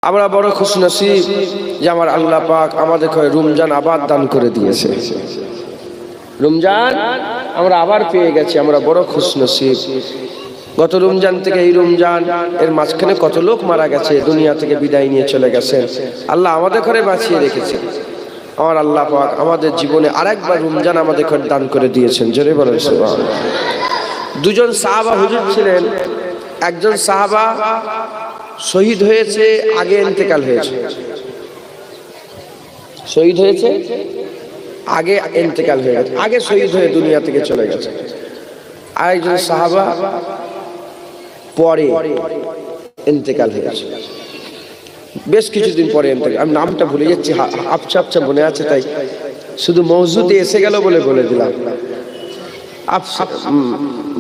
আমরা বড় খুশনসিব যে আমার আল্লাহ পাক আমাদের রমজান আবার দান করে দিয়েছে। রমজান আমরা আবার পেয়ে গেছি, আমরা বড় খুশনসিব। গত রমজান থেকে এই রমজান এর মাঝখানে কত লোক মারা গেছে, দুনিয়া থেকে বিদায় নিয়ে চলে গেছেন। আল্লাহ আমাদের ঘরে বাঁচিয়ে রেখেছে। আমার আল্লাহ পাক আমাদের জীবনে আরেকবার রমজান আমাদের ঘরে দান করে দিয়েছেন। জোরে বলেন সুবহানাল্লাহ। দুজন সাহাবা হুজুর ছিলেন। একজন সাহাবা শহীদ হয়েছে, আগে ইন্তেকাল হয়েছে। শহীদ হয়েছে, আগে ইন্তেকাল হয়ে গেছে, আগে শহীদ হয়ে দুনিয়া থেকে চলে গেছে। আরেকজন সাহাবা পরে ইন্তেকাল হয়েছে, বেশ কিছুদিন পরে ইন্তেকাল। আমি নামটা ভুলে যাচ্ছি, আবছা আবছা মনে আছে, তাই শুধু মওজুদে এসে গেল বলে দিলাম।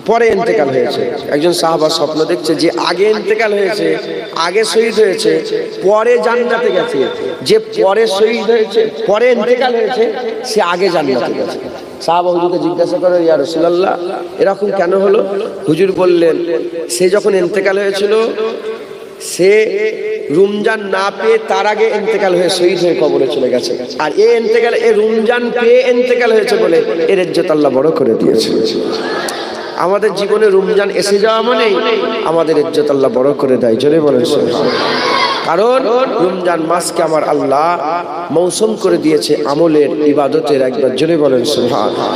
পরে ইন্তেকাল হয়েছে। একজন সাহাবা স্বপ্ন দেখছে যে আগে ইন্তেকাল হয়েছে, আগে শহীদ হয়েছে, পরে জান্নাতে গেছে। যে পরে শহীদ হয়েছে, পরে ইন্তেকাল হয়েছে, সে আগে জান্নাতে গেছে। সাহাবা হুজুরকে জিজ্ঞাসা করে, ইয়া রাসূলুল্লাহ এরকম কেন হলো? হুজুর বললেন, সে যখন ইন্তেকাল হয়েছিল সে রমজান না পেয়ে তার আগে ইন্তেকাল হয়ে শহীদ হয়ে কবরে চলে গেছে। আর এই ইন্তেকাল এ রমজান পেয়ে ইন্তেকাল হয়েছে বলে এর ইজ্জত আল্লাহ বড় করে দিয়েছে। আমাদের জীবনে রমজান এসে যাওয়া মানে আমাদের ইজ্জত আল্লাহ বড় করে দেয়। জোরে বলেন সুবহানাল্লাহ। কারণ রমজান মাসকে আমার আল্লাহ মৌসুম করে দিয়েছে আমলের, ইবাদতের। একবার জোরে বলেন সুবহানাল্লাহ।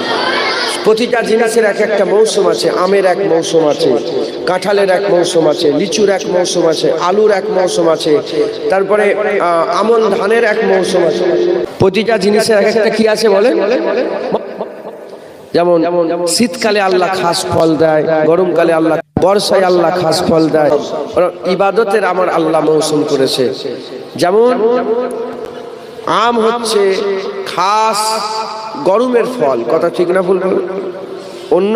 প্রতিটা জিনিসের এক একটা মৌসুম আছে। আমের এক মৌসুম আছে, কাঁঠালের এক মৌসুম আছে, লিচুর এক মৌসুম আছে, আলুর এক মৌসুম আছে, তারপরে আমন ধানের এক মৌসুম আছে। প্রতিটা জিনিসের এক একটা কি আছে বলেন? যেমন শীতকালে আল্লাহ খাস ফল দেয়, গরমকালে আল্লাহ, বর্ষায় আল্লাহ খাস ফল দেয়। ইবাদতের আমার আল্লাহ মৌসুম করেছে। যেমন আম হচ্ছে খাস গরমের ফল, কথা ঠিক না ভুল? অন্য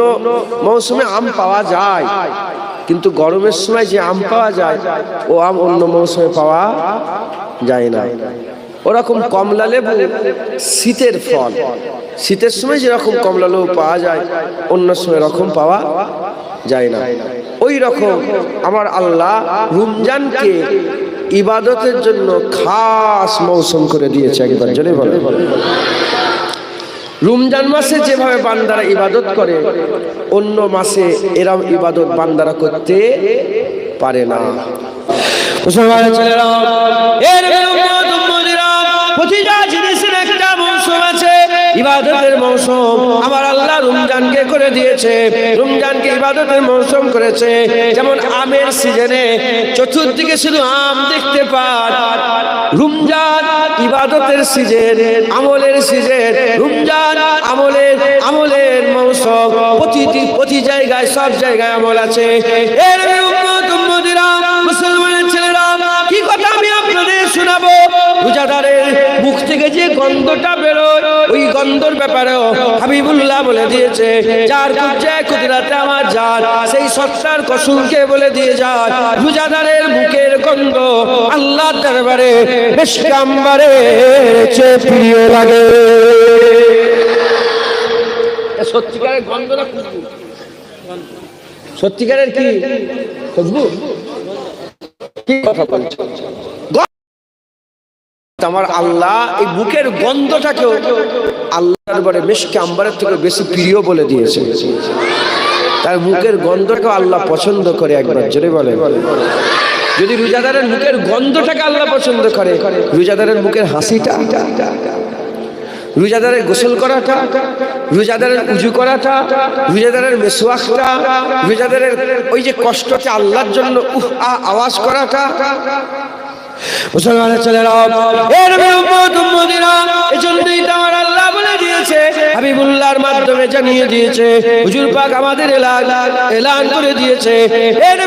মৌসুমে আম পাওয়া যায়, কিন্তু গরমের সময় যে আম পাওয়া যায় ও আম অন্য মৌসুমে পাওয়া যায় না। ওরকম কমলা লেবু শীতের ফল, শীতের সময় যেরকম কমলা লেবু পাওয়া যায় অন্য সময় এরকম পাওয়া যায় না। ওই রকম আমার আল্লাহ রমজানকে ইবাদতের জন্য খাস মৌসুম করে দিয়েছে। একবার জোরে বলেন। রমজান মাসে যেভাবে বান্দারা ইবাদত করে অন্য মাসে এরকম ইবাদত বান্দারা করতে পারে না। মুসলমানের ছেলেরা, এর প্রতিটা জিনিসের একটা মৌসুম আছে, ইবাদতের মৌসুম। আমার আল্লাহ রমজানকে করে দিয়েছে, রমজানকে ইবাদতের মৌসুম করেছে। যেমন আমের সিজনে চতুর্দিকে শুধু আম দেখতে পান। রমজান ইবাদতের সিজন, আমলের সিজন। রমজান আমলের মৌসুম। প্রতি জায়গায়, সব জায়গায় আমল আছে। এর উম্মতিরা, মুসলমানের ছেলেরা, কি কথা আমি আপনাদের শোনাবো? রোজাদারের মুখ থেকে যে গন্ধটা বেরোয় ওই গন্ধর ব্যাপারেও হাবিবুল্লাহ বলে দিয়েছে, যার কুজ্জায় কুদরাতে আমার জান, সেই সত্তার কসমকে বলে দিয়ে যান, রোজাদারের মুখের গন্ধ আল্লাহর দরবারে মিশকে আম্বারে চেয়ে প্রিয় লাগে। সত্যিকারের গন্ধ না খুশবু? সত্যিকারের কি খুশবু? কি কথা বলছো? আমার আল্লাহ এই বুকের গন্ধটাকেও আল্লাহর দরবারে মিশকে আম্বারের থেকে বেশি প্রিয় বলে দিয়েছে। তার মুখের গন্ধটাকে আল্লাহ পছন্দ করে। একবার জোরে বলে। যদি রোজাদারের মুখের গন্ধটাকে আল্লাহ পছন্দ করে, রোজাদারের মুখের হাসিটা, রোজাদারের গোসল করাটা, রোজাদারের উজু করাটা, রোজাদারের মেসওয়াকটা, রোজাদারের ওই যে কষ্টটা আল্লাহর জন্য আওয়াজ করাটা। মুসলমানের ছেলেরা, এর উম্মতিরা, এজন্যই তো আমার আল্লাহ বলে দিয়েছে, হাবিবুল্লাহর মাধ্যমে জানিয়ে দিয়েছে, হুজুর পাক আমাদের এলান করে দিয়েছে। এর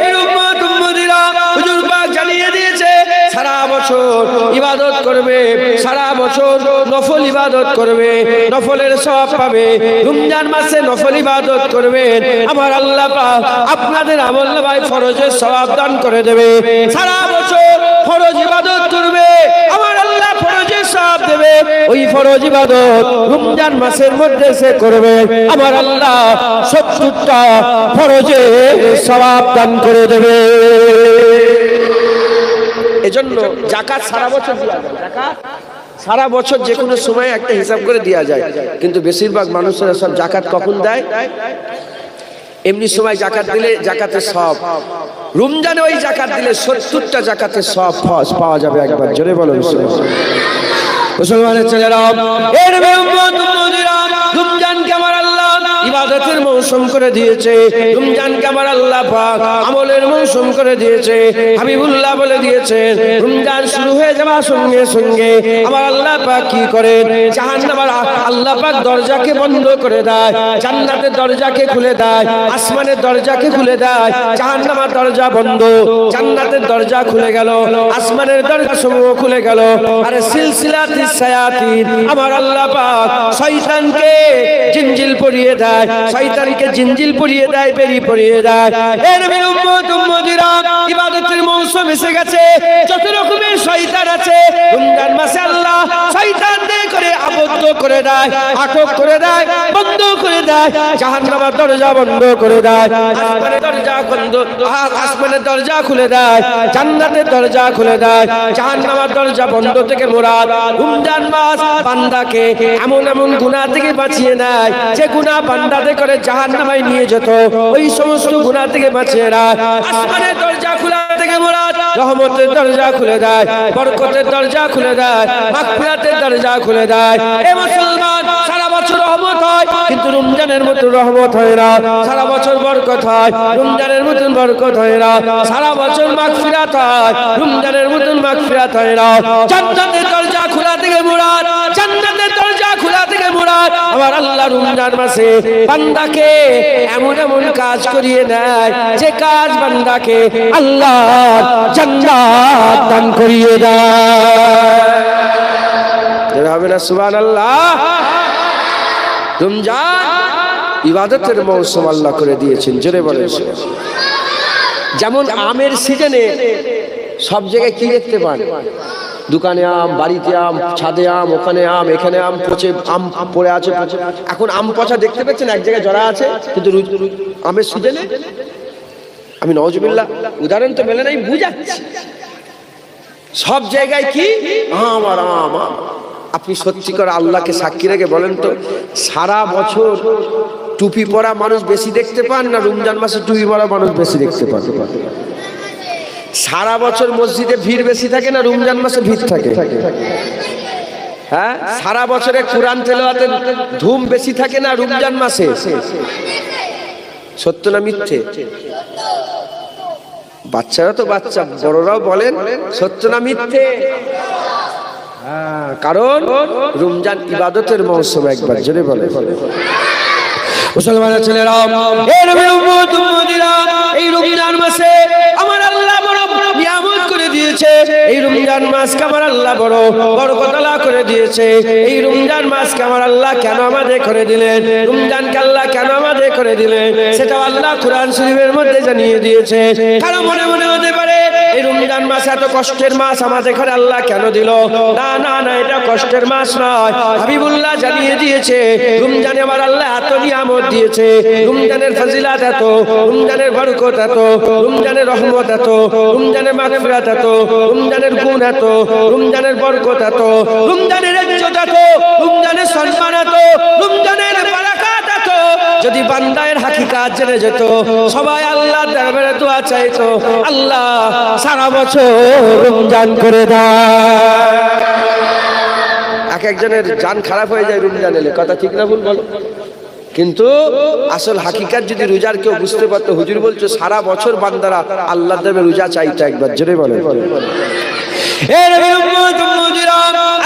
উম্মতিরা, হুজুর পাক জানিয়ে দিয়েছে সারা বছর ইবাদত করবে, সারা বছর নফল ইবাদত করবে, নফলের সওয়াব পাবে। রমজান মাসে নফল ইবাদত করবেন, আমার আল্লাহ পাক আপনাদের আমলনামায় ফরজের সওয়াব দান করে দেবে। সারা বছর ফরজ ইবাদত করবে, আমার আল্লাহ ফরজের সওয়াব দেবে। ওই ফরজ ইবাদত রমজান মাসের মধ্যে সে করবে, আমার আল্লাহ 70টা ফরজের সওয়াব দান করে দেবে। এজন্য জাকাত সারা বছর দেওয়া যায়, জাকাত সারা বছর যে কোনো সময় একটা হিসাব করে দেওয়া যায়, কিন্তু বেশিরভাগ মানুষেরা সব জাকাত কখন দেয়? এমনি সময় জাকাত দিলে জাকাতের সব, রমজানে ওই জাকাত দিলে 70টা জাকাতের সব পাওয়া যাবে। একবার জোরে বলো মুসলমানের ছেলেরা, এর রমজানকে আমার আল্লাহ ইবাদতের মৌসুম করে দিয়েছে, রমজানকে আমার আল্লাহ পাক আমলের মৌসুম করে দিয়েছে। হাবিবুল্লাহ বলে দিয়েছেন, রমজান শুরু হয়ে যাওয়ার সঙ্গে সঙ্গে আমার আল্লাহ পাক কি করেন? জাহান্নামের আল্লাহ পাক দরজাকে বন্ধ করে দেয়, জান্নাতের দরজাকে খুলে দেয়, আসমানের দরজাকে খুলে দেয়। জাহান্নামের দরজা বন্ধ, জান্নাতের দরজা খুলে গেল, আসমানের দরজা সমূহ খুলে গেল। আর সিলসিলাতিস শায়াতিন আমার আল্লাহ পাক শয়তানকে জিনজিল পরিয়ে দেয়, শয়তানকে জিনজিল পরিয়ে দেয়, বেরি পরিয়ে দেয়। এর উম্মত উম্মতিরা, ইবাদতের মৌসুম এসে গেছে, যত রকমের শয়তান আছে রমজান মাসে আল্লাহ শয়তানদের করে আবদ্ধ করে দেয়, আটক করে দেয়, বন্ধ করে দেয়। জাহান্নামের দরজা বন্ধ করে দেয়, আসমানের দরজা বন্ধ, আসমানের দরজা খুলে দেয়, জান্নাতের দরজা খুলে দেয়। জাহান্নামের দরজা বন্ধ থেকে মুরাদ রমজান মাস বান্দাকে এমন এমন গুনাহ থেকে বাঁচিয়ে নেয়, যে গুনাহ বান্দাদের করে জাহান্নামে নিয়ে যেত, ওই সমস্ত গুনাহ থেকে বাঁচিয়ে নেয়। আসমানের দরজা খোলা থেকে মুরাদ রহমতের দরজা খুলে দেয়, বরকতের দরজা খুলে দেয়, মাগফিরাতের দরজা খুলে দেয়। এ মুসলমান, সারা বছর রহমত হয়, কিন্তু রমজানের মতো রহমত হয় না। সারা বছর বরকত হয়, রমজানের মতন বরকত হয় না। সারা বছর মাগফিরাত হয়, রমজানের মতন মাগফিরাত হয় না। জান্নাতের দরজা খোলা থেকে মুরাদ, জান্নাতের দরজা খোলা থেকে মুরাদ আমার আল্লাহ রমজান মাসে বান্দাকে এমন এমন কাজ করিয়ে নেয়, যে কাজ বান্দাকে আল্লাহ জান্নাত দান করিয়ে দেয়। হবে না সুবহানাল্লাহ? রমজান ইবাদতের মৌসুম আল্লাহ করে দিয়েছেন, জোরে বলেন। যেমন আমের সিজনে সব জায়গায় কি দেখতে পান? দোকানে আম, বাড়িতে আম, ছাদে আম, ওখানে আম, এখানে আম, পচে আম পড়ে আছে। এখন আম পচা দেখতে পাচ্ছেন, এক জায়গায় জড়া আছে, কিন্তু আমের সিজনে আমি নওজুবিল্লাহ উদাহরণ তো মেলে নাই, বুঝাচ্ছি সব জায়গায় কি আম আর আম। আপনি সত্যি করে আল্লাহকে সাক্ষী রেখে বলেন তো, সারা বছর টুপি পরা মানুষ বেশি দেখতে পান না রমজান মাসে টুপি পরা মানুষ বেশি দেখতে পান? সারা বছর মসজিদে ভিড় বেশি থাকে না রমজান মাসে ভিড় থাকে? হ্যাঁ, সারা বছরে কোরআন তেলাওয়াতের ধুম বেশি থাকে না রমজান মাসে? সত্য না মিথ্যে? বাচ্চারা তো বাচ্চা, বড়রাও বলেন সত্য না মিথ্যে? কারণ রমজান ইবাদতের মৌসুম। একবার জোরে বলে মুসলমানের ছেলেরা, এই রমজান মাসে আমার আল্লাহ বড় নিয়ামত করে দিয়েছে। এই রমজান মাসকে আমার আল্লাহ বড় বরকত আল্লাহ করে দিয়েছে। এই রমজান মাসকে আমার আল্লাহ কেন আমাদের করে দিলেন, রমজানকে আল্লাহ কেন আমাদের করে দিলেন, সেটা আল্লাহ কোরআন শরীফের মধ্যে জানিয়ে দিয়েছে। কারণ মনে মনে হতে পারে এই রমজান মাস এত কষ্টের মাস আমাদের ঘরে আল্লাহ কেন দিল? না না না, এটা কষ্টের মাস নয়। হাবিবুল্লাহ জানিয়ে দিয়েছে, রমজানে আমার আল্লাহ এত নিয়ামত দিয়েছে, রমজানের ফজিলাত এত, রমজানের বরকত এত, রমজানের রহমত এত, রমজানের মাগফিরাত এত, রমজানের গুণ এত, রমজানের বরকত এত, রমজানের ইজ্জত এত, রমজানের সম্মান এত, রমজানের বারাকাত এত। যদি বান্দায়ের হাকিকাত জেনে যেত, সবাই আল্লাহর দরবারে দোয়া চাইতো, আল্লাহ সারা বছর রমজান করে দাও। এক একজনের জান খারাপ হয়ে যায় রমজান এলে, কথা ঠিক না ভুল বলো? কিন্তু আসল হাকিকাত যদি রোজার কেউ বুঝতে পারতো, হুজুর বলছো সারা বছর বান্দারা আল্লাহর দরবারে রোজা চাইতো। একবার জোরে বলে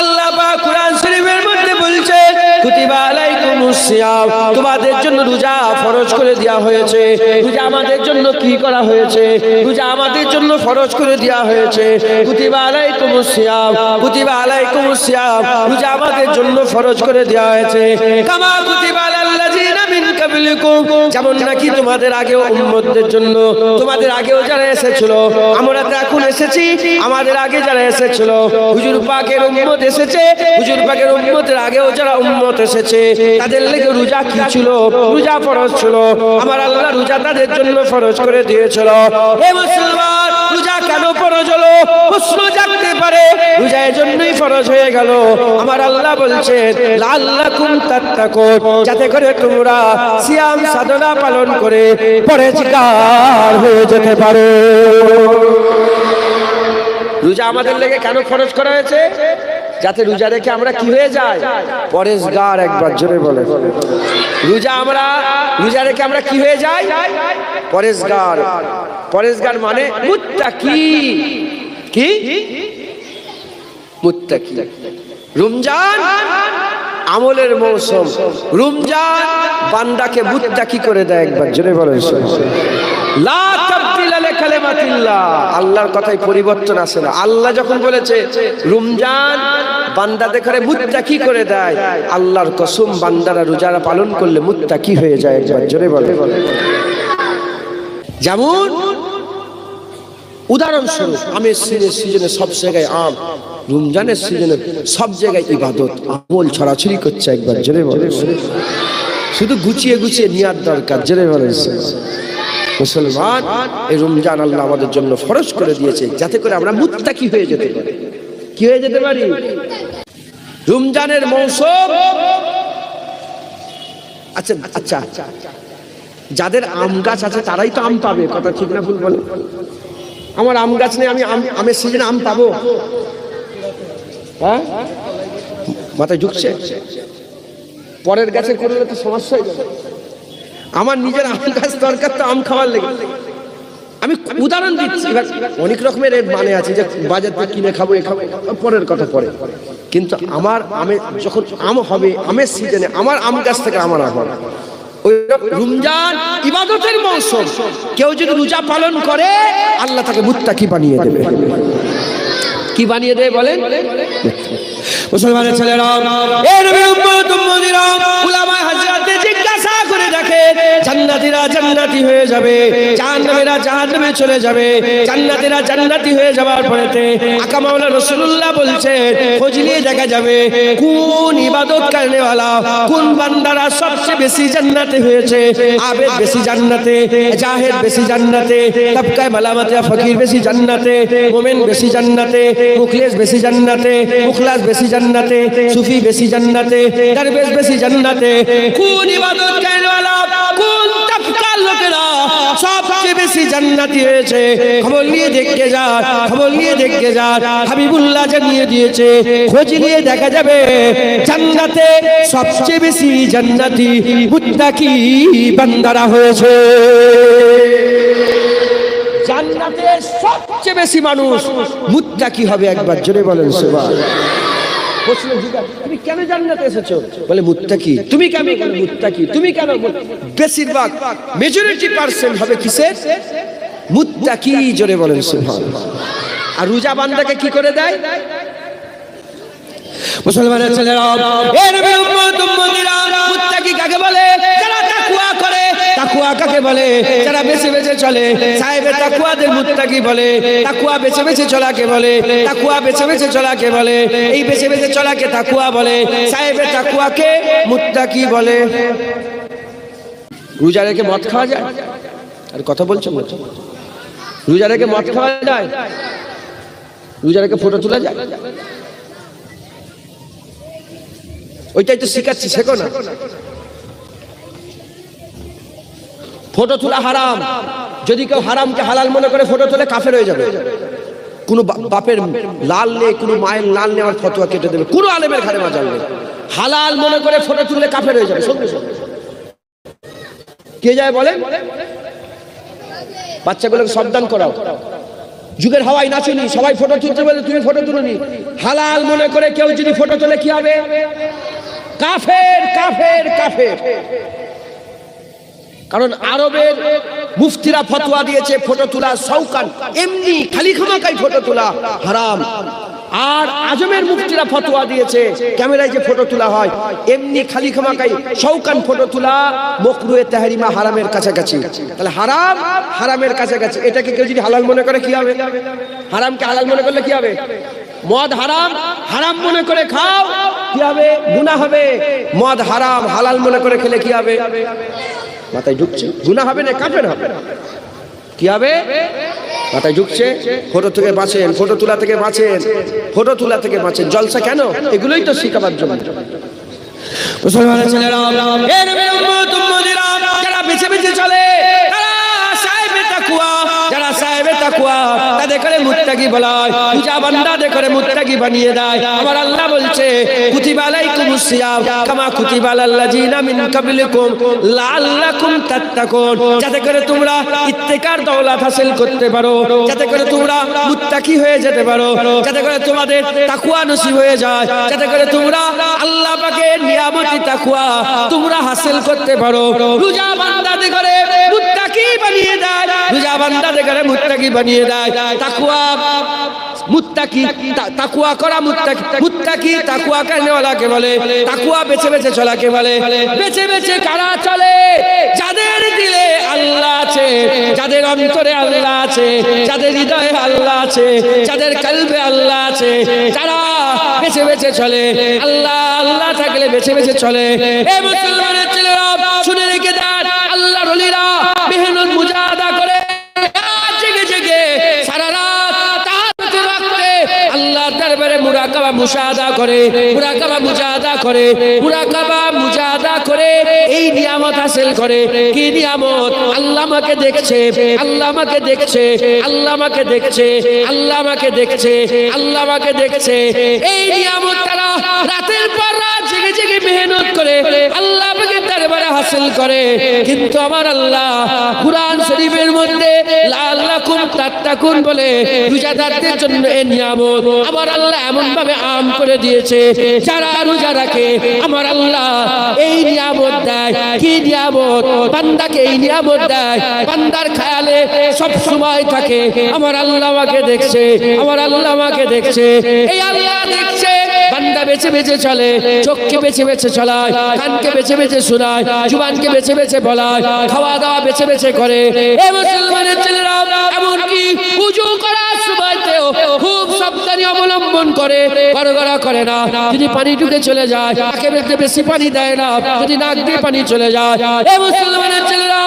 আল্লাহ পাক কোরআন শরীফের মধ্যে বলছে, কুতিবা আলাইকুমুস সিয়াম, তোমাদের জন্য রোজা ফরজ করে দেওয়া হয়েছে। রোজা আমাদের জন্য কি করা হয়েছে? রোজা আমাদের জন্য ফরজ করে দেওয়া হয়েছে। কুতিবা আলাইকুমুস সিয়াম, কুতিবা আলাইকুমুস সিয়াম, রোজা আমাদের জন্য ফরজ করে দেওয়া হয়েছে। কামা কুতিবা আলাল্লাযিনা মিন কাবলিকুম, যেমন নাকি তোমাদের আগেও উম্মতদের জন্য, তোমাদের আগেও যারা এসেছিল, আমরা তো এখন এসেছি, আমাদের আগে যারা এসেছিল, হুজুর পাকের উম্মত এসেছে, হুজুর পাকের উম্মতের আগেও যারা উম্মত এসেছে, তাদের লেগে রোজা কি ছিল? রোজা ফরজ ছিল। আমার আল্লাহ রোজা তাদের জন্য ফরজ করে দিয়েছিল। হে মুসলমান, রোজা কেন ফরজ হলো? প্রশ্ন জাগতে পারে, রোজা এজন্যই ফরজ হয়ে গেল। আমার আল্লাহ বলছেন লাআল্লাকুম তাত্তাকুন, যাতে করে তোমরা সিয়াম সাধনা পালন করে পরহেজগার হয়ে যেতে পারো। রোজা আমাদের লেগে কেন ফরজ করা হয়েছে? যাতে রোজা রেখে আমরা কি হয়ে যাই? পরহেজগার। একবার জোরে বলে। রোজা রেখে আমরা কি হয়ে যাই? পরহেজগার। পরহেজগার মানে মুত্তাকি। কি? মুত্তাকি। রমজান আমলের মৌসুম। রমজান বান্দাকে মুত্তাকি করে দেয়। একবার জোরে বলেন লা তাবদিলা লিকালিমাতিল্লাহ। আল্লাহর কথায় পরিবর্তন আসে না। আল্লাহ যখন বলেছে রমজান বান্দাদের করে মুত্তাকি করে দেয়, আল্লাহর কসম বান্দারা রোজা পালন করলে মুত্তাকি হয়ে যায়। একবার জোরে বলেন। যেমন উদাহরণস্বরূপ আমের সিজনে সব জায়গায় আম, রমজানের সিজনে সব জায়গায় ইবাদত, আমল ছড়াছড়ি করছে। একবার জোরে বলেন। শুধু গুছিয়ে গুছিয়ে নেওয়ার দরকার। জোরে বলেন। মুসলমান, এই রমজান আল্লাহ আমাদের জন্য ফরজ করে দিয়েছে যাতে করে আমরা মুত্তাকি হয়ে যেতে পারি। কি হয়ে যেতে পারি? রমজানের মৌসুম। আচ্ছা, যাদের আম গাছ আছে তারাই তো আম পাবে। কথা ঠিক না ভুল বলে? আমার আম গাছ নেই, আমি আমের সিজনে আম পাবো? হ্যাঁ, মাথায় ঢুকছে? পরের গাছে করলে তো সমস্যা হয়ে যাবে। আমার নিজের আম গাছ দরকার তো আম খাওয়ার লেগে। আমি উদাহরণ দিচ্ছি। অনেক রকমের মানে আছে যে বাজার থেকে কিনে খাবো, এ খাবো, পরের কথা পরে। কিন্তু আমার আমে যখন আম হবে, আমের সিজনে আমার আম গাছ থেকে আমার আম হবে। ওই রমজান ইবাদতের মৌসুম। কেউ যদি রোজা পালন করে আল্লাহ তাকে মুত্তাকি বানিয়ে দেবে। কি বানিয়ে দেবে বলেন? মুসলমানের ছেলেরা, এ নবীর উম্মত উম্মতিরা, উলামা হযরতে জিজ্ঞাসা করে দেখে জান্নাতীরা জান্নাতি হয়ে যাবে, জাহান্নামীরা জাহান্নামে চলে যাবে। জান্নাতীরা জান্নাতি হয়ে যাওয়ার পরেতে আকা মাওলানা রাসূলুল্লাহ বলছেন খোঁজ নিয়ে দেখা যাবে কোন ইবাদত করনেওয়ালা, কোন বান্দারা সবচেয়ে বেশি জান্নাতে হয়েছে। আবেদ বেশি জান্নাতে, জাহেদ বেশি জান্নাতে, তাবকায়ে মালামাতে ফকির বেশি জান্নাতে, মুমিন বেশি জান্নাতে, মুখলিস বেশি জান্নাতে, মুখলাস বেশি জান্নাতে, সুফি বেশি জান্নাতে, দরবেশ বেশি জান্নাতে। কোন ইবাদত করনেওয়ালা, কোন তাবকার লোকেরা সবচেয়ে বেশি জান্নাতি হয়েছে? খবর নিয়ে দেখে যান, খবর নিয়ে দেখে যান। হাবিবুল্লাহ জানিয়ে দিয়েছে খোঁজ নিয়ে দেখা যাবে জান্নাতে সবচেয়ে বেশি জান্নাতি মুত্তাকি বান্দারা হয়েছে। জান্নাতে সবচেয়ে বেশি মানুষ মুত্তাকি হবে। একবার জোরে বলেন সুবহানাল্লাহ। তুমি কেন জান্নাতে এসেছো? বলে মুত্তাকি। তুমি কেন? মুত্তাকি। তুমি কেন? বেশিরভাগ মেজরিটি পার্সেন্ট হবে কিসের? মুত্তাকি। জোরে বলেন সুবহানাল্লাহ। আর রোজা বান্দাকে কি করে দেয়? মুসলমানের ছেলেরা, এ নবীর উম্মত উম্মতিরা, মুত্তাকি কাকে বলে? যারা তাকওয়া করে। তাকওয়া কাকে বলে? যারা বেঁচে বেঁচে চলে। সাহেবে তাকওয়াদের মুত্তাকি বলে। তাকওয়া বেঁচে বেঁচে চলাকে বলে। তাকওয়া বেঁচে বেঁচে চলাকে বলে। এই বেঁচে বেঁচে চলাকে তাকওয়া বলে। সাহেবে তাকওয়াকে মুত্তাকি বলে। রোজা রেখে মদ খাওয়া যায়? আর কথা বলছো না? রোজা রেখে মদ খাওয়া যায়? রোজা রেখে ফটো তোলা যায়? ওইটাই তো শিখাচ্ছি, শেখো না? ফটো তোলা হারাম। যদি কেউ হারামকে হালাল মনে করে ফটো তোলে কাফের হয়ে যাবে। কোন বাপের লাল নেই, কোন মায়ের লাল নেওয়ার ফতোয়া কেটে দেবে, কোন আলেমের ঘাড়ে মাজাল নেই। হালাল মনে করে ফটো তুললে কাফের হয়ে যাবে সঙ্গে সঙ্গে। কে যায় বলে? বাচ্চাগুলোকে সাবধান করাও। যুগের হাওয়ায় নাচুনি, সবাই ফটো তুলতে বলে তুমি ফটো তুলনি। হালাল মনে করে কেউ যদি ফটো তোলে কি হবে? কাফের, কাফের, কাফের। কারণ আরবের মুফতিরা ফতোয়া দিয়েছে ফটো তোলা সৌকান, এমনি খালি খামাকাই ফটো তোলা হারাম। আর আজমের মুফতিরা ফতোয়া দিয়েছে ক্যামেরায় যে ফটো তোলা হয় এমনি খালি খামাকাই সৌকান ফটো তোলা মাকরুহে তাহরিমা, হারামের কাছাকাছি। তাহলে হারাম হারামের কাছাকাছি। এটাকে কেউ যদি হালাল মনে করে কি হবে? হারামকে হালাল মনে করলে কি হবে? মদ হারাম, হারাম মনে করে খাও কি হবে? গুনাহ হবে। মদ হারাম, হালাল মনে করে খেলে কি হবে? মাথায় ঢুকছে? গুনাহ হবে না, কাফের হবে। কি হবে? মাথায় ঢুকছে? ফটো থেকে বাঁচেন, ফটো তোলা থেকে বাঁচেন, ফটো তোলা থেকে বাঁচেন। জলসা কেন? এগুলোই তো শিখাবার জন্য। মুসলমানের ছেলেরা, এ নবীর উম্মত উম্মতিরা, যারা বেঁচে বেঁচে চলে, তারা সাহেবে তাকওয়া, যারা সাহেবে তাকওয়া, তাদের করে মুত্তাকি বলা হয়। পূজা বান্দাদের করে মুত্তাকি বানিয়ে দেয়। আমার আল্লাহ বলছে, কুতিবা আলাইকুমুস সিয়াম কামা কুতিবা আলাল্লাযিনা মিন কাবলিকুম লাআল্লাকুম তাত্তাকুন, যাতে করে তোমরা ইত্তেকার দৌলত হাসিল করতে পারো, যাতে করে তোমরা মুত্তাকি হয়ে যেতে পারো, যাতে করে তোমাদের তাকওয়া নসিব হয়ে যায়, যাতে করে তোমরা আল্লাহ পাকের নিয়ামতি তাকওয়া তোমরা হাসিল করতে পারো। রোজা বান্দাদের করে মুত্তাকি বানিয়ে দেয়, রোজা বান্দাদের করে মুত্তাকি বানিয়ে দেয়। তাকওয়া মুত্তাকি, তাকওয়া করা মুত্তাকি, মুত্তাকি তাকওয়া করনেওয়ালাকে বলে, তাকওয়া বেঁচে বেঁচে চলাকে বলে। বেঁচে বেঁচে কারা চলে? যাদের দিলে আল্লাহ আছে, যাদের অন্তরে আল্লাহ আছে, যাদের হৃদয়ে আল্লাহ আছে, যাদের কলবে আল্লাহ আছে, যারা বেঁচে বেঁচে চলে। আল্লাহ আল্লাহ থাকলে বেঁচে বেঁচে চলে। এই মুসলমানের ছেলেরা শুনে রেখে দেন, আল্লাহর ওলিরা মেহনত মুজাহাদা করে জেগে জেগে সারা রাত তাহাজ্জুদ রাখতে আল্লাহর দরবারে মুরাকাবা মুশাহাদা করে, মুরাকাবা মুজাহাদা করে, মুরাকাবা মুজাহাদা করে এই নিয়ামত হাসিল করে। কি নিয়ামত? আল্লাহ আমাকে দেখছে, আল্লাহ আমাকে দেখছে, আল্লাহ আমাকে দেখছে, আল্লাহ আমাকে দেখছে, আল্লাহ আমাকে দেখছে। এই নিয়ামত তারা রাতের পর রাত জেগে জেগে মেহনত করে আল্লাহ আমাকে দরবারে হাসিল করে। কিন্তু আমার আল্লাহ কুরআন শরীফের মধ্যে লাআল্লাকুম তাত্তাকুন বলে রোজাদারদের জন্য এই নিয়ামত আমার আল্লাহ এমন ভাবে আম করে দিয়েছে, যারা রোজা রাখে আমার আল্লাহ এই নিয়ামত দেয়। কি নিয়ামত? বান্দাকে এই নিয়ামত দেয়, বান্দার খেয়ালে সব সময় থাকে আমার আল্লাহ আমাকে দেখছে, আমার আল্লাহ আমাকে দেখছে। এই আল্লাহ দেখছে, বান্দা বেঁচে বেঁচে চলে, চোখকে বেঁচে বেঁচে চলায়, কানকে বেঁচে বেঁচে শোনায়, জুবানকে বেঁচে বেঁচে বলায়, খাওয়া দাওয়া বেঁচে বেঁচে করে। এই মুসলমানের ছেলেরা এমনকি ওযু করার সময়তেও খুব সাবধানী অবলম্বন করে, গড়গড়া করে না। যদি পানি ঢুকে চলে যায় তাকে বেশি পানি দেয় না, যদি নাক দিয়ে পানি চলে যায়। এই মুসলমানের ছেলেরা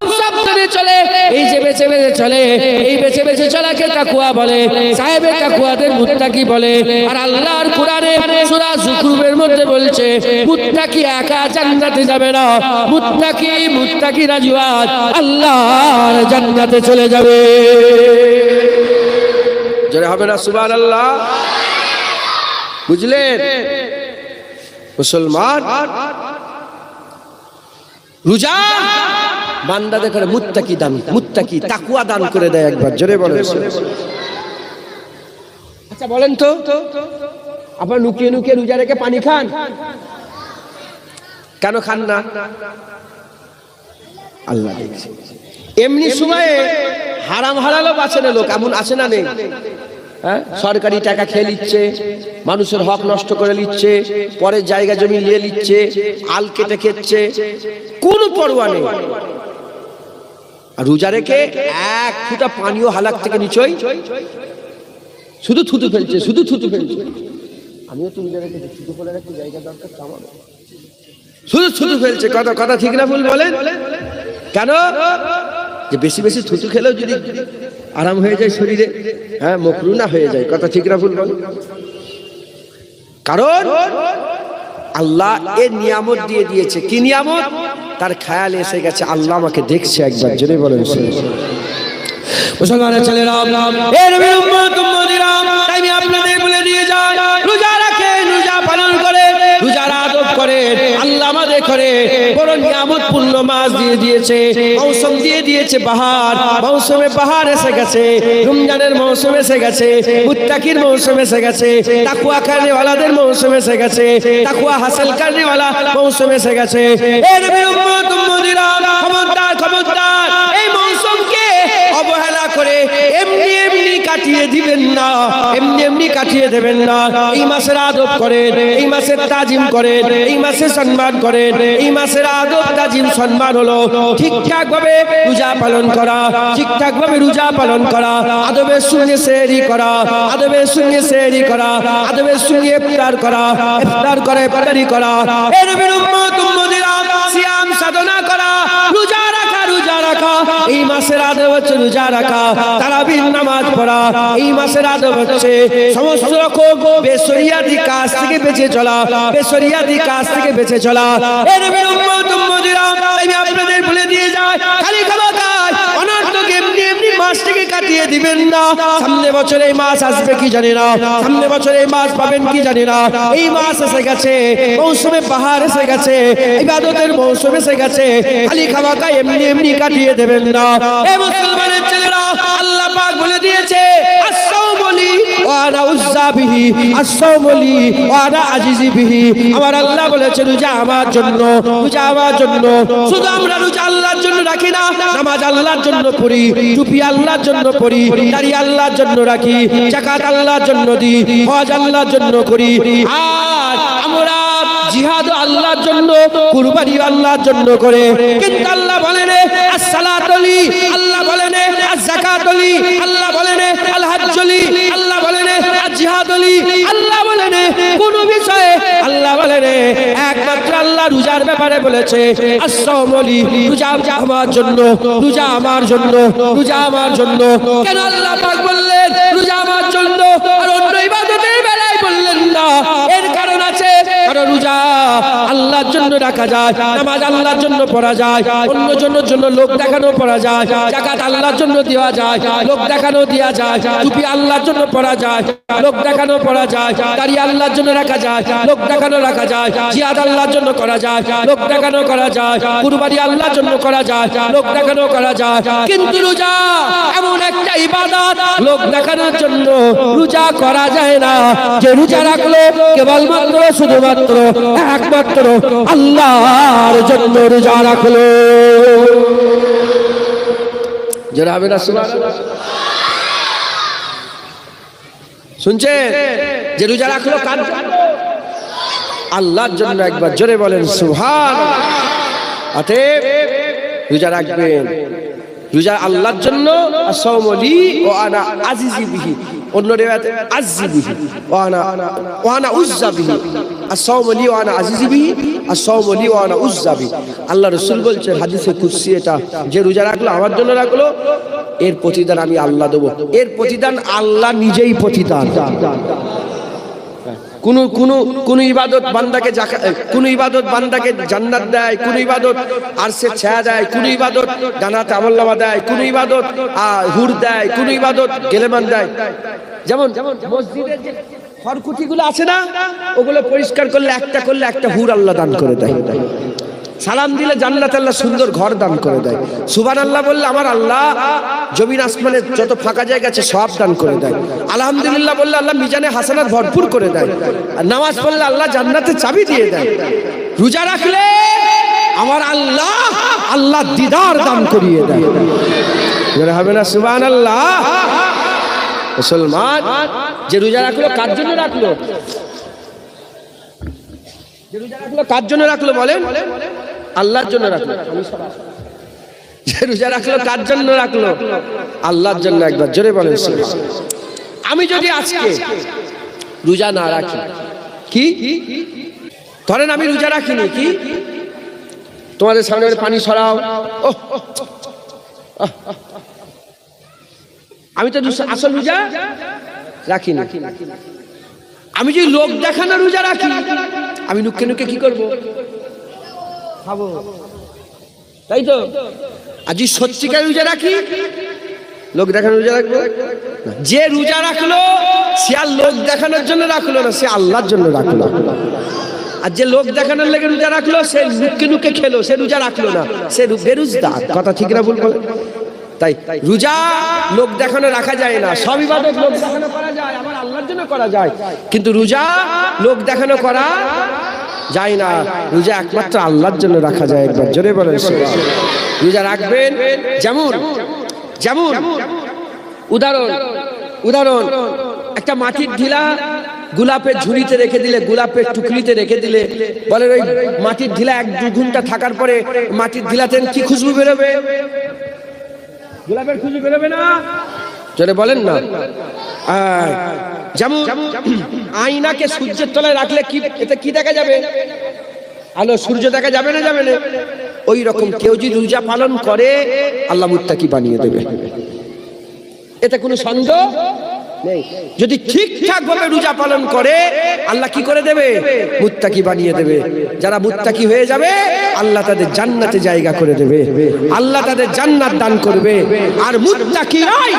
খুব সাবধানে চলে। এই যে বেঁচে বেঁচে চলে, এই বেঁচে বেঁচে চলাকে তাকওয়া বলে, সাহেবে তাকওয়াদের মুত্তাকি বলে। আর আল্লাহর কোরআনে সূরা যুখরুফের মধ্যে বলছে, মুত্তাকি একা জান্নাতে যাবে না, মুত্তাকি রাজওয়াত আল্লাহর জান্নাতে চলে যাবে। জোরে হবে না সুবহানাল্লাহ? বুঝলেন মুসলমান? রোজা বান্দাদের করে মুত্তাকি দান, মুত্তাকি তাকওয়া দান করে দেয়। একবার জোরে বলেন। আচ্ছা বলেন তো, আপনারা লুকিয়ে লুকিয়ে রোজা রেখে পানি খান কেন? খান না? আল্লাহ দেখছে। এমনি সময়ে হারাম হালালও বাঁচে না লোক, এমন আছে না নেই? হ্যাঁ, সরকারি টাকা খেয়ে নিচ্ছে, মানুষের হক নষ্ট করে নিচ্ছে, পরের জায়গা জমি নিয়ে নিচ্ছে, আল কেটে খেচ্ছে, কোনো পরোয়া নেই। আর রোজা রেখে এক ফুটা পানিও হালাক থেকে নিচই, শুধু থুতু ফেলছে, শুধু থুতু ফেলছে। আমিও তো রোজা রেখে থুতু ফেলে রাখতে জায়গা দরকার, আমারও শুধু থুতু ফেলছে। কথা ঠিক না ভুল বলেন? কেন? যে বেশি বেশি থুতু খেলেও যদি আরাম হয়ে যায় শরীরে, হ্যাঁ, মকরুহ না হয়ে যায়। কথা ঠিক না ভুল বলেন? কারণ আল্লাহ এর নিয়ামত দিয়ে দিয়েছে। কি নিয়ামত? তার খেয়াল এসে গেছে আল্লাহ আমাকে দেখছে। একবার জোরে বলেন। মুসলমানের ছেলেরা, এ নবীর উম্মত উম্মতিরা, তাই আমি আপনাদের বলে দিয়ে যাই, রোজা রাখেন, রোজা পালন করে, রোজার আদব করে, আল্লাহ আমাদের করে বড় নিয়ামত পূর্ণ মাস দিয়ে দিয়েছে, মৌসুম দিয়ে দিয়েছে বাহার। মৌসুমে বাহার এসে গেছে, রমজানের মৌসুম এসে গেছে, মুত্তাকির মৌসুম এসে গেছে, তাকওয়া করনেওয়ালাদের মৌসুম এসে গেছে, তাকওয়া হাসিল করনেওয়ালা মৌসুম এসে গেছে। এ নবীর উম্মত উম্মতিরা, খবরদার খবরদার, এই মৌসুমকে অবহেলা করে এমনি এমনি কাটিয়ে দিবেন না, এমনি এমনি কাটিয়ে দেবেন না। এই মাসের আদব করেন, এই মাসের তাজিম করেন, এই মাসের সম্মান করেন। এই মাসের আদব তাজিম সম্মান হলো ঠিকঠাক ভাবে রোজা পালন করা, ঠিকঠাক ভাবে রোজা পালন করা, আদবের সঙ্গে সেহরি করা, আদবের সঙ্গে সেহরি করা, আদবের সঙ্গে ইফতার করা, ইফতার করে ইফতারি করা। এই নবীর উম্মত উম্মতিরা সিয়াম সাধনা করা, রোজা রাখা, রোজা রাখা। রাখা, এই মাসের আদব হচ্ছে রোজা রাখা, তারাবির নামাজ পড়া, এই মাসের আদব হচ্ছে সমস্ত রকম বেশরিয়াতি কাজ থেকে বেঁচে চলা, বেশরিয়াতি কাজ থেকে বেঁচে চলা। এর নবীর উম্মত উম্মতিরা, আমি আপনাদের বলে দিয়ে যাই, খালি খাওয়া খায় অনর্থক এমনি এমনি মাসটাকে কাটিয়ে দিবেন না। সামনে বছর এই মাস আসবে কি জানি না, সামনে বছর এই মাস পাবেন কি জানি না। এই মাস এসে গেছে, মৌসুমে বাহার এসে গেছে, ইবাদতের মৌসুম এসে গেছে, খালি খাওয়া খায় এমনি এমনি কাটিয়ে দেবেন না। এই মুসলমানের ছেলেরা, আল্লাহ পাক বলে দিয়েছে আসসাউমুলি ওয়া আনা উজ্জা বিহি, আসসাউমুলি ওয়া আনা আজিজি বিহি। আমার আল্লাহ বলেছে রোজা আমার জন্য, রোজা আমার জন্য। শুধু আমরা রোজা আল্লাহর জন্য রাখি না, নামাজ আল্লাহর জন্য পড়ি, টুপি আল্লাহর জন্য পড়ি, দাড়ি আল্লাহর জন্য রাখি, যাকাত আল্লাহর জন্য দিই, হজ আল্লাহর জন্য করি। আর আমরা জিহাদ আল্লাহর জন্য, কুরবানি আল্লাহর জন্য করে। কিন্তু আল্লাহ বলেন আসসালাতুলি, আল্লাহ বলেন আয-যাকাতুলি, আল্লাহ বলেন আল হজ্জুলি, আল্লাহ বলেন আয-জিহাদুলি, আল্লাহ বলেন কোন বিষয়ে, আল্লাহ বলেন একমাত্র আল্লাহ রোজার ব্যাপারে বলেছে আসসাউমুলি, রোজা আমার জন্য, রোজা আমার জন্য, রোজা আমার জন্য। কেন আল্লাহ পাক বললেন রোজা আমার জন্য আর অন্য ইবাদতের বেলায় বললেন না? এর কারণ আছে, কারণ রোজা আল্লাহর জন্য রাখা যায়, নামাজ আল্লাহর জন্য পড়া যায়, অন্য জনের জন্য লোক দেখানো পড়া যায়, যাকাত আল্লাহর জন্য দেওয়া যায়, লোক দেখানো দেওয়া যায়, টুপি আল্লাহর জন্য পড়া যায়, লোক দেখানো পড়া যায়, দাড়ি আল্লাহর জন্য রাখা যায়, লোক দেখানো রাখা যায়, জিহাদ আল্লাহর জন্য করা যায়, লোক দেখানো করা যায়, কুরবানি আল্লাহর জন্য করা যায়, লোক দেখানো করা যায়। কিন্তু রোজা এমন একটা ইবাদত, লোক দেখানোর জন্য রোজা করা যায় না। যে রোজা রাখলো কেবলমাত্র শুধুমাত্র একমাত্র আল্লাহর জন্য রোজা রাখলো। যারা হবে না শুনছেন, যে রোজা রাখলো কার জন্য? আল্লাহর জন্য। একবার জোরে বলেন সুবহানাল্লাহ। অতএব রোজা রাখবেন, রোজা আল্লাহর জন্য। আসসাউমুলি ওয়া আনা আজিজি বিহি, অন্য রিওয়ায়াতে আযজি বিহি ওয়া আনা উজ্জা বিহি, আসসাউমুলি ওয়া আনা আজিজি বিহি, আসসাউমুলি ওয়া আনা উজ্জা বিহি। আল্লাহ রাসূল বলছেন হাদিসে কুদসি, এটা যে রোজা রাখলো আমার জন্য রাখলো, এর প্রতিদান আমি আল্লাহ দেব। এর প্রতিদান আল্লাহ নিজেই প্রতিদান। কোন ইবাদত বান্দাকে, কোন ইবাদত বান্দাকে জান্নাত দেয়, কোন ইবাদত আরশে ছায়া দেয়, কোন ইবাদত ডানাতে আমলনামা দেয়, কোন ইবাদত হুর দেয়, কোন ইবাদত গেলেমান দেয়। যেমন মসজিদের যে খড়কুটিগুলো আছে না, ওগুলো পরিষ্কার করলে একটা হুর আল্লাহ দান করে দেয়। সালাম দিলে জান্নাত আল্লাহ সুন্দর ঘর দান করে দেয়। সুবহানাল্লাহ বললে আমার আল্লাহ জমিন আসমানের যত ফাঁকা জায়গা আছে সব দান করে দেয়। আলহামদুলিল্লাহ বললে আল্লাহ মিজানে হাসানাত ভরপুর করে দেয়। আর নামাজ পড়লে আল্লাহ জান্নাতের চাবি দিয়ে দেয়। রোজা রাখলে আমার আল্লাহ দিদার দান করিয়ে দেয়। হবে না সুবহানাল্লাহ? মুসলমান যে রোজা রাখলো কার জন্য রাখলো? যে রোজা রাখলো কার জন্য রাখলো বলেন? আল্লাহর জন্য রাখলো। যে রোজা রাখলো কার জন্য রাখলো? আল্লাহর জন্য। একবার জোরে বলেন সুবহানাল্লাহ। আমি যদি আজকে রোজা না রাখি, কি ধরেন আমি রোজা রাখিনি, কি তোমাদের সামনে পানি সরাও, আমি তো আসল রোজা রাখিনি। আমি যদি লোক দেখানো রোজা রাখি, আমি নুকে নুকে কি করবো? খাবো, তাই তো? আর যদি সত্যিকার রোজা রাখি, লোক দেখানোর রোজা রাখবো? যে রোজা রাখলো সে আর লোক দেখানোর জন্য রাখলো না, সে আল্লাহর জন্য রাখলো। আর যে লোক দেখানোর লেগে রোজা রাখলো, সে নুকে নুকে খেলো, সে রোজা রাখলো না, সে বেরোজগার। কথা ঠিক না ভুল বলে? তাই রোজা লোক দেখানো রাখা যায় না। সব ইবাদত লোক দেখানো করা যায়, আমার আল্লাহর জন্য করা যায়, কিন্তু রোজা লোক দেখানো করা যায় না। রোজা একমাত্র আল্লাহর জন্য রাখা যায়। একবার জোরে বলেন সুবহানাল্লাহ। রোজা রাখবেন যেমন উদাহরণ একটা মাটির ঢিলা গোলাপের ঝুড়িতে রেখে দিলে, গোলাপের টুকরিতে রেখে দিলে, বলে ওই মাটির ঢিলা 1-2 ঘন্টা থাকার পরে মাটির ঢিলাতে কি খুশবু বেরোবে? গোলাপের খুশবু বেরোবে না? জোরে বলেন না। যেমন আয়নাকে সূর্যের তলায় রাখলে কি এতে কি দেখা যাবে? আলো, সূর্য দেখা যাবে না? যাবে না। ওই রকম কেউ যদি রোজা পালন করে আল্লাহ মুত্তাকি বানিয়ে দেবে, এতে কোনো সন্দেহ নেই। যদি ঠিকঠাক ভাবে রোজা পালন করে আল্লাহ কি করে দেবে? মুত্তাকি বানিয়ে দেবে। যারা মুত্তাকি হয়ে যাবে আল্লাহ তাদের জান্নাতে জায়গা করে দেবে, আল্লাহ তাদের জান্নাত দান করবে। আর মুত্তাকিরাই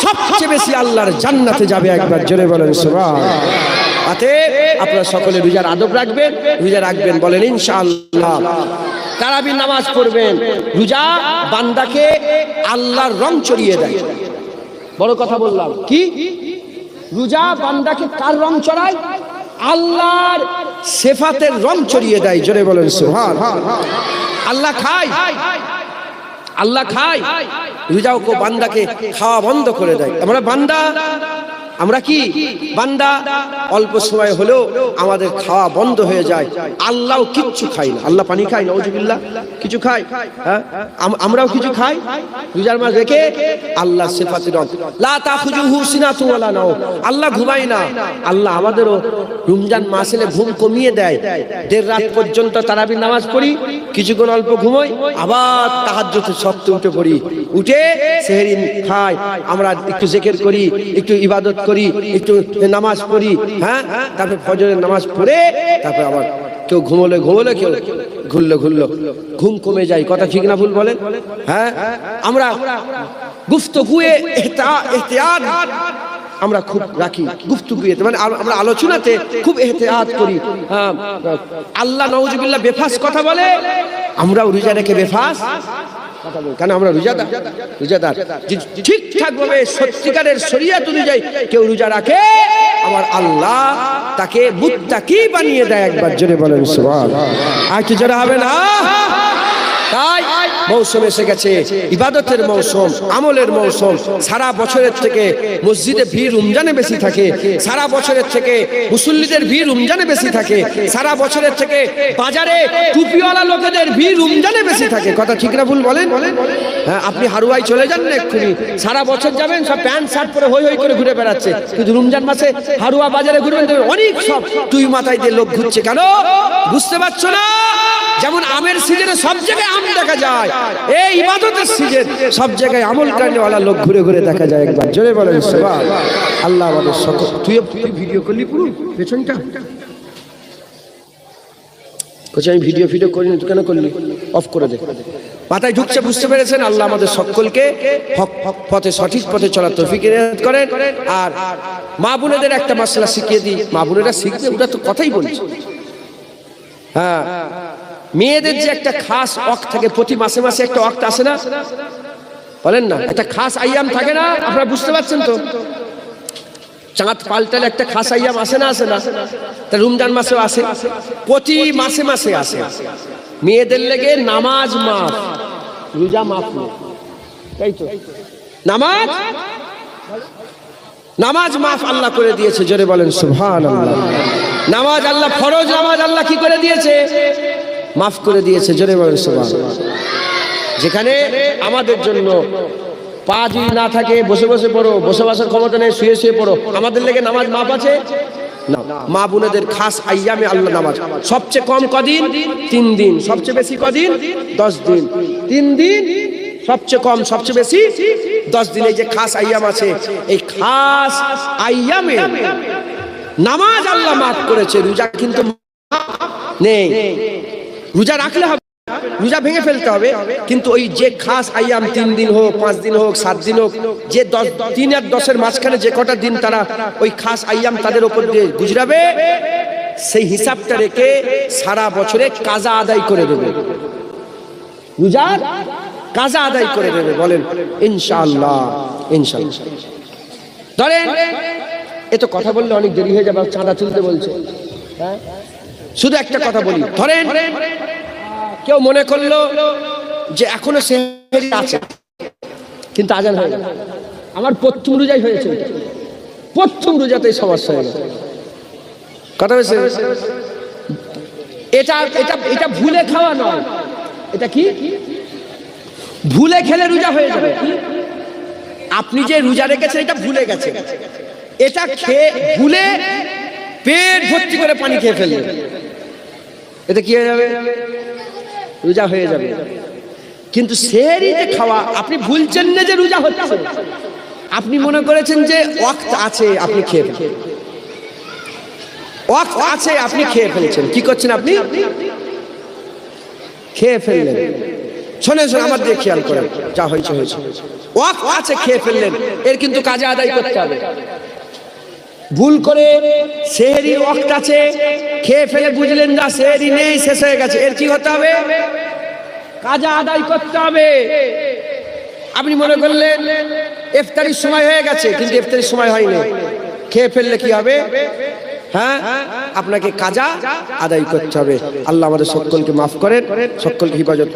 সবচেয়ে বেশি আল্লাহর জান্নাতে যাবে। একবার জোরে বলেন সুবহানাল্লাহ। অতএব আপনারা সকলে রোজার আদব রাখবেন, রোজা রাখবেন বলেন ইনশাআল্লাহ। তারাবির নামাজ পড়বেন। রোজা বান্দাকে আল্লাহর রং চড়িয়ে দেয়। বড় কথা বললাম, কি রোজা বান্দাকে কার রং চড়ায়? আল্লাহর সিফাতের রং চড়িয়ে দেয়। জোরে বলেন সুবহানাল্লাহ। আল্লাহ খায়, আল্লাহ খায়, রোজাও কো বান্দাকে খাওয়া বন্ধ করে দেয়। আমরা কি বান্দা? অল্প সময় হলেও আমাদের খাওয়া বন্ধ হয়ে যায়। আল্লাহও কিচ্ছু খায় না। আল্লাহ পানি খায়, নাউজুবিল্লাহ, কিছু খায়? হ্যাঁ, আমরাও কিছু খাই। রোজার মাস রেখে আল্লাহ সিফাতের রং, লা তাখুজুহু সিনাতুন ওয়ালা নাওম, আল্লাহ ঘুমায় না। আল্লাহ আমাদেরও রমজান মাস এলে ঘুম কমিয়ে দেয়। দেড় রাত পর্যন্ত তারাবির নামাজ পড়ি, কিছুক্ষণ অল্প ঘুমোই, আবার তাহাজ্জুদের শর্তে উঠে পড়ি, উঠে সেহরি খাই, আমরা একটু জিকির করি, একটু ইবাদত করি, একটু নামাজ পড়ি। হ্যাঁ, তারপর ফজরের নামাজ পড়ে তারপর আবার কেউ ঘুমোলে, কেউ ঘুরলো, ঘুম কমে যায়। কথা ঠিক না ভুল বলেন? হ্যাঁ, আমরা গুফতগুয়ে ইহতিয়াত আমরা খুব রাখি। গুফতগুয়েতে মানে আমরা আলোচনাতে খুব ইহতিয়াত করি। হ্যাঁ, আল্লাহ নাউজুবিল্লাহ বেফাস কথা বলে, আমরাও রোজা রেখে বেফাস কথা বলি। কেন? আমরা রোজাদার। ঠিকঠাক ভাবে সত্যিকারের শরীয়ত অনুযায়ী কেউ রোজা রাখে, আমার আল্লাহ তাকে মুত্তাকি বানিয়ে দেয়। একবার জোরে বলেন সুবহানাল্লাহ। আর কি জোরে হবে না? তাই মৌসুম এসে গেছে, ইবাদতের মৌসুম, আমলের মৌসুম। সারা বছরের থেকে মসজিদে ভিড় রমজানে বেশি থাকে, সারা বছরের থেকে মুসল্লিদের ভিড় রমজানে বেশি থাকে, সারা বছরের থেকে বাজারে টুপিওয়ালা লোকেদের ভিড় রমজানে বেশি থাকে। কথা ঠিক না ভুল বলেন? হ্যাঁ, আপনি হারুয়াই চলে যান না এক্ষুনি, সারা বছর যাবেন সব প্যান্ট শার্ট পরে হই হই করে ঘুরে বেড়াচ্ছে, কিন্তু রমজান মাসে হারুয়া বাজারে ঘুরবেন অনেক সব টুই মাথায় দিয়ে লোক ঘুরছে। কেন বুঝতে পারছো না? যেমন আমের সিজনে সব জায়গায় আম দেখা যায়, এই ইবাদতের সিজন সব জায়গায় আমল করেওয়ালা লোক ঘুরে ঘুরে দেখা যায়। একবার জোরে বলেন সুবহানাল্লাহ। আল্লাহ আমাদের সকল। তুই ভিডিও করলি পুরো পেছনটা? কোথায় আমি ভিডিও করিনি, তুই কেন করলি? অফ করে দে। মাথায় ঢুকছে, বুঝতে পেরেছেন? আল্লাহ আমাদের সকলকে হক পথে, সঠিক পথে চলার তৌফিক ইনায়াত করেন। আর মা বোনেদের একটা মাসলা শিখিয়ে দিই। মা বোনেরা শিখবে, ওটা তো কথাই বলছি। হ্যাঁ, মেয়েদের যে একটা খাস ওয়াক্ত থাকে, প্রতি মাসে মাসে একটা ওয়াক্ত আসে না, বলেন না? একটা খাস আইয়াম থাকে না? আপনারা বুঝতে পারছেন তো? চাঁদ পাল্টালে একটা খাস আইয়াম আসে না? তা রমজান মাসেও আসে, প্রতি মাসে মাসে আসে। মেয়েদের লেগে নামাজ মাফ, রোজা মাফ না, তাই তো? নামাজ মাফ আল্লাহ করে দিয়েছে। জোরে বলেন সুবহানাল্লাহ। নামাজ আল্লাহ, ফরজ নামাজ আল্লাহ কি করে দিয়েছে? মাফ করে দিয়েছে। জোরে বলেন সুবহানাল্লাহ। যেখানে আমাদের জন্য পা যদি না থাকে বসে বসে পড়ো, বসে বসার ক্ষমতা নেই, শুয়ে শুয়ে পড়ো, আমাদের লেগে নামাজ মাফ আছে না? মা বোনেদের খাস আইয়ামে আল্লাহ নামাজ সবচেয়ে কম কদিন? 3 দিন। সবচেয়ে বেশি কদিন? 10 দিন। 3 দিন সবচেয়ে কম, সবচেয়ে বেশি 10 দিন। এই যে খাস আইয়াম আছে, এই খাস আইয়ামে নামাজ আল্লাহ মাফ করেছে। রোজা কিন্তু নেই। রোজা রাখলে হবে, রোজা ভেঙে ফেলতে হবে, কিন্তু ওই যে খাস আইয়াম 3 দিন হোক, 5 দিন হোক, 7 দিন হোক, যে 3 আর 10-এর মাঝখানে যে কটা দিন তারা ওই খাস আইয়াম তাদের উপর দিয়ে গুজরাবে, সেই হিসাবটা রেখে সারা বছরে কাজা আদায় করে দেবে। রোজার কাজা আদায় করে দেবে। বলেন ইনশাআল্লাহ। ইনশাআল্লাহ। ধরেন, এত কথা বললে অনেক দেরি হয়ে যাবে, চাঁদা তুলতে বলছে। হ্যাঁ, শুধু একটা কথা বলি। ধরেন কেউ মনে করলো যে এখনো সেহরি আছে, কিন্তু আজান হয়ে গেল। আমার প্রথম রোজাই হয়েছে, প্রথম রোজাতেই সমস্যা হয়ে গেছে। কথা হয়েছে? এটা ভুলে খাওয়া নয়। এটা কি? ভুলে খেলে রোজা হয়ে যাবে। আপনি যে রোজা রেখেছেন এটা ভুলে গেছে, এটা খেয়ে ভুলে পেট ভর্তি করে পানি খেয়ে ফেললেন, এটা কি হয়ে যাবে? রোজা হয়ে যাবে। কিন্তু সেহরি যে খাওয়া, আপনি ভুলছেন না যে রোজা হচ্ছে, আপনি মনে করেছেন যে ওয়াক্ত আছে, আপনি খেয়ে ফেলছেন, ওয়াক্ত আছে আপনি খেয়ে ফেলছেন। কি করছেন আপনি? খেয়ে ফেললেন। শোনেন শোনেন, আমার দিয়ে খেয়াল করেন, যা হয়েছে হয়েছে, ওয়াক্ত আছে খেয়ে ফেললেন, এর কিন্তু কাজা আদায় করতে হবে। ভুল করে সেহরি ওয়াক্ত আছে খেয়ে ফেলে বুঝলেন না সেহরি নেই, শেষ হয়ে গেছে, এর কি হতে হবে? কাজা আদায় করতে হবে। আপনি মনে করলেন ইফতারির সময় হয়ে গেছে, কিন্তু ইফতারির সময় হয়নি, খেয়ে ফেললে কি হবে? হ্যাঁ, আপনাকে কাজা আদায় করতে হবে। আল্লাহ আমাদের সকলকে মাফ করেন, সকলকে হিফাজত করেন।